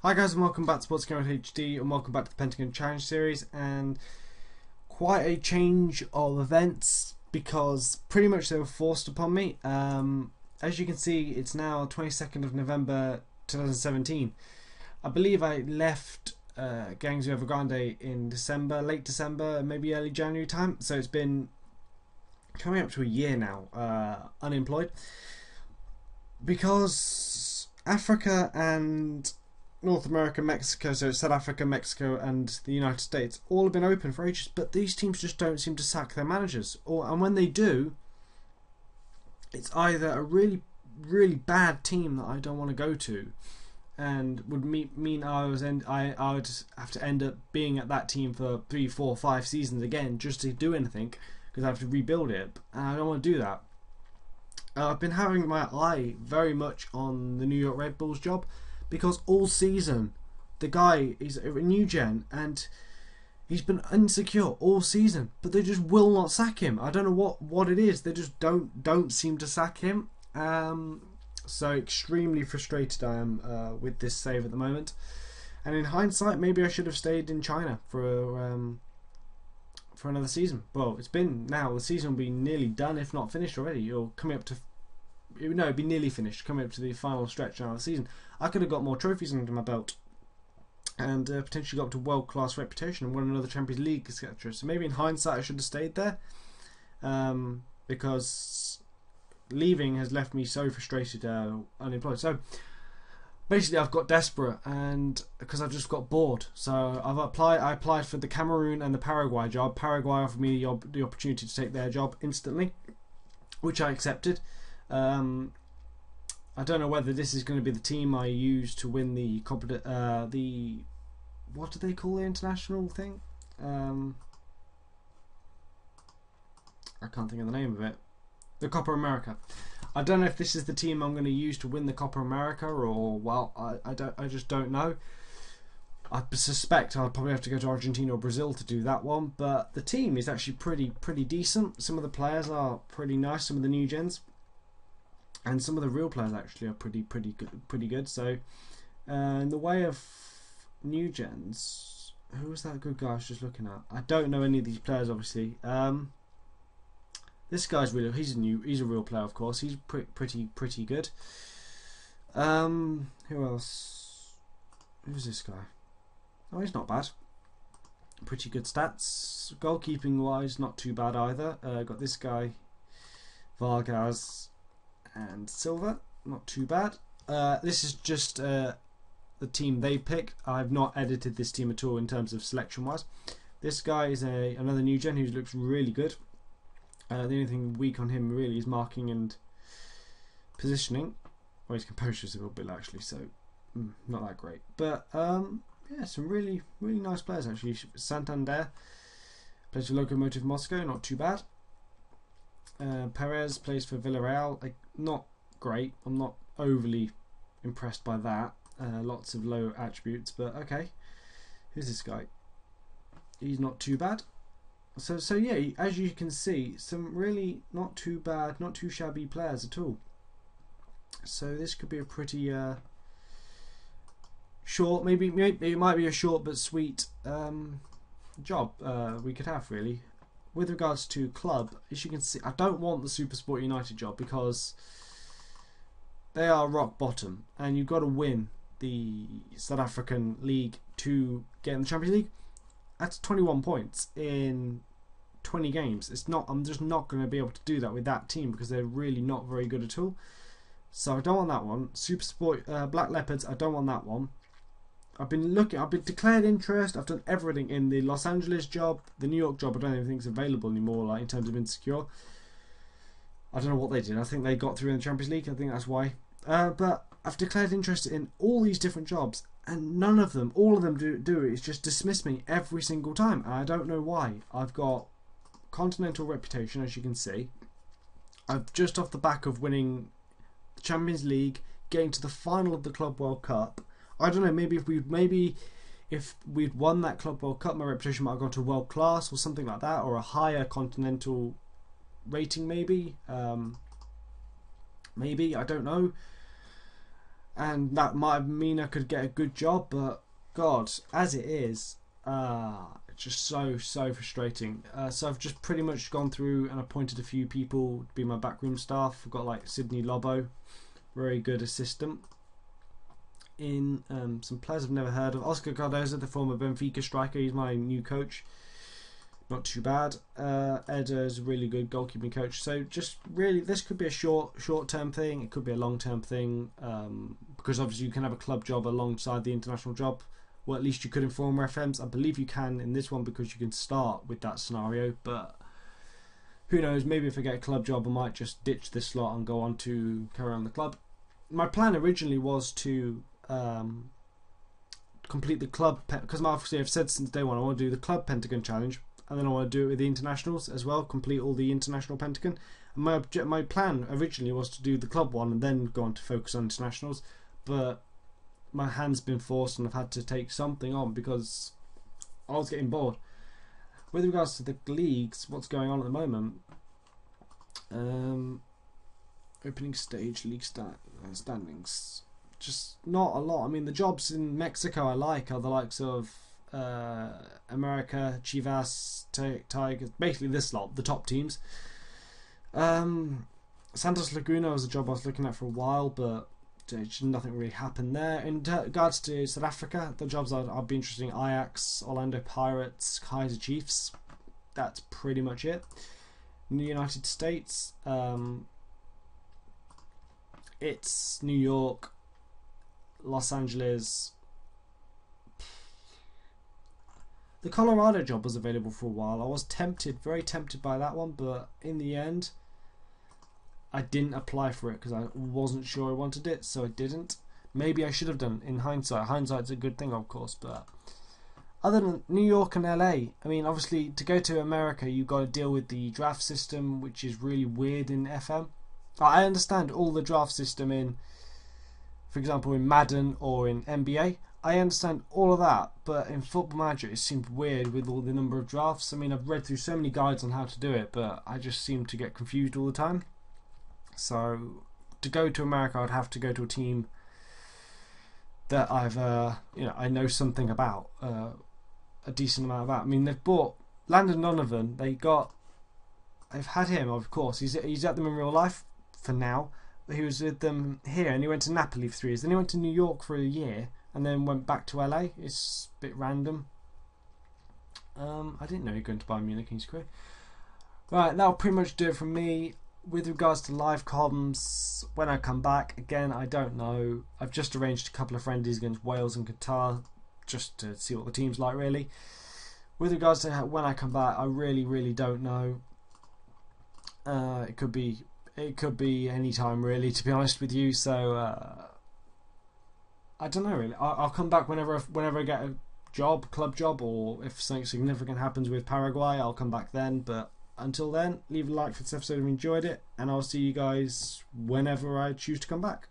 Hi guys, and welcome back to Sports Gamer HD, and welcome back to the Pentagon Challenge series. And quite a change of events because pretty much they were forced upon me. As you can see, it's now 22nd of November 2017. I believe I left Gangs of Evergrande in December, late December, maybe early January time. So it's been coming up to a year now, unemployed, because Africa and North America, Mexico, so South Africa, Mexico and the United States all have been open for ages, but these teams just don't seem to sack their managers, and when they do, it's either a really, really bad team that I don't want to go to, and would mean I would have to end up being at that team for 3, 4, 5 seasons again just to do anything, because I have to rebuild it, and I don't want to do that. I've been having my eye very much on the New York Red Bulls job, because all season the guy is a new gen and he's been insecure all season, but they just will not sack him. I don't know what it is. They just don't seem to sack him. So extremely frustrated I am with this save at the moment. And in hindsight, maybe I should have stayed in China for another season. Well, it's been now, the season will be nearly done, if not finished already. You're coming up to, no, it'd be nearly finished, coming up to the final stretch now of the season. I could have got more trophies under my belt and potentially got up to world-class reputation and won another Champions League, etc. So maybe in hindsight I should have stayed there, because leaving has left me so frustrated, unemployed. So basically I've got desperate, and because I've just got bored, so I applied for the Cameroon and the Paraguay job. Paraguay offered me the opportunity to take their job instantly, which I accepted. I don't know whether this is going to be the team I use to win the what do they call the international thing? I can't think of the name of it. The Copa America. I don't know if this is the team I'm going to use to win the Copa America, or, well, I just don't know. I suspect I'll probably have to go to Argentina or Brazil to do that one, but the team is actually pretty decent. Some of the players are pretty nice, some of the new gens. And some of the real players actually are pretty good. So, in the way of new gens, who was that good guy I was just looking at? I don't know any of these players, obviously. This guy's he's a real player, of course. He's pretty good. Who else? Who's this guy? Oh, he's not bad. Pretty good stats. Goalkeeping wise, not too bad either. Got this guy, Vargas and Silva, not too bad. This is just the team they picked. I've not edited this team at all in terms of selection wise. This guy is another new gen who looks really good. The only thing weak on him really is marking and positioning. Well, his composure is a little bit actually, so not that great. But yeah, some really nice players actually. Santander plays for Lokomotiv Moscow, not too bad. Perez plays for Villarreal, not great. I'm not overly impressed by that. Lots of low attributes, but okay. Who's this guy? He's not too bad. So yeah, as you can see, some really not too bad, not too shabby players at all. So this could be a pretty short, maybe it might be a short but sweet job we could have, really. With regards to club, as you can see, I don't want the SuperSport United job because they are rock bottom, and you've got to win the South African League to get in the Champions League. That's 21 points in 20 games. I'm just not going to be able to do that with that team because they're really not very good at all. So I don't want that one. SuperSport Black Leopards, I don't want that one. I've been declared interest. I've done everything in the Los Angeles job. The New York job I don't even think is available anymore, like in terms of insecure. I don't know what they did. I think they got through in the Champions League. I think that's why. But I've declared interest in all these different jobs, and all of them do is just dismiss me every single time. And I don't know why. I've got continental reputation, as you can see. I've just off the back of winning the Champions League, getting to the final of the Club World Cup. I don't know, maybe if we'd won that Club World Cup, my reputation might have gone to world class or something like that, or a higher continental rating, maybe. Maybe, I don't know. and that might mean I could get a good job, but God, as it is, it's just so frustrating. So I've just pretty much gone through and appointed a few people to be my backroom staff. I've got like Sydney Lobo, very good assistant. In some players I've never heard of, Oscar Cardoza, the former Benfica striker, he's my new coach. Not too bad. Eder is a really good goalkeeping coach. So just really, this could be a short-term thing. It could be a long-term thing, because obviously you can have a club job alongside the international job. Well, at least you could in former FMs. I believe you can in this one because you can start with that scenario. But who knows? Maybe if I get a club job, I might just ditch this slot and go on to carry on the club. My plan originally was to complete the club, because obviously I've said since day one I want to do the club Pentagon challenge, and then I want to do it with the internationals as well, complete all the international Pentagon. And my plan originally was to do the club one and then go on to focus on internationals, but my hand's been forced and I've had to take something on because I was getting bored. With regards to the leagues, what's going on at the moment? Opening stage league standings. Just not a lot. I mean, the jobs in Mexico I like are the likes of America, Chivas, Tigers, basically this lot, the top teams. Santos Laguna was a job I was looking at for a while, but nothing really happened there. In regards to South Africa, the jobs I'd be interested in: Ajax, Orlando Pirates, Kaiser Chiefs. That's pretty much it. In the United States, it's New York, Los Angeles. The Colorado job was available for a while. I was very tempted by that one, but in the end I didn't apply for it because I wasn't sure I wanted it, so I didn't. Maybe I should have done, in hindsight. Hindsight's a good thing, of course, but other than New York and LA, I mean, obviously to go to America you've got to deal with the draft system, which is really weird in FM. I understand all the draft system in, for example, in Madden or in NBA. I understand all of that, but in Football Manager it seemed weird with all the number of drafts. I mean, I've read through so many guides on how to do it, but I just seem to get confused all the time. So to go to America, I'd have to go to a team that I know something about, a decent amount about. I mean, they've bought Landon Donovan. They've had him, of course. He's at them in real life for now. He was with them here, and he went to Napoli for 3 years. Then he went to New York for a year, and then went back to LA. It's a bit random. I didn't know he was going to Bayern Munich in his career. Right, that'll pretty much do it from me. With regards to live comms, when I come back, again, I don't know. I've just arranged a couple of friendlies against Wales and Qatar, just to see what the team's like, really. With regards to when I come back, I really don't know. It could be any time, really, to be honest with you. So I don't know, really. I'll come back whenever I get a club job, or if something significant happens with Paraguay, I'll come back then. But until then, leave a like for this episode if you enjoyed it, and I'll see you guys whenever I choose to come back.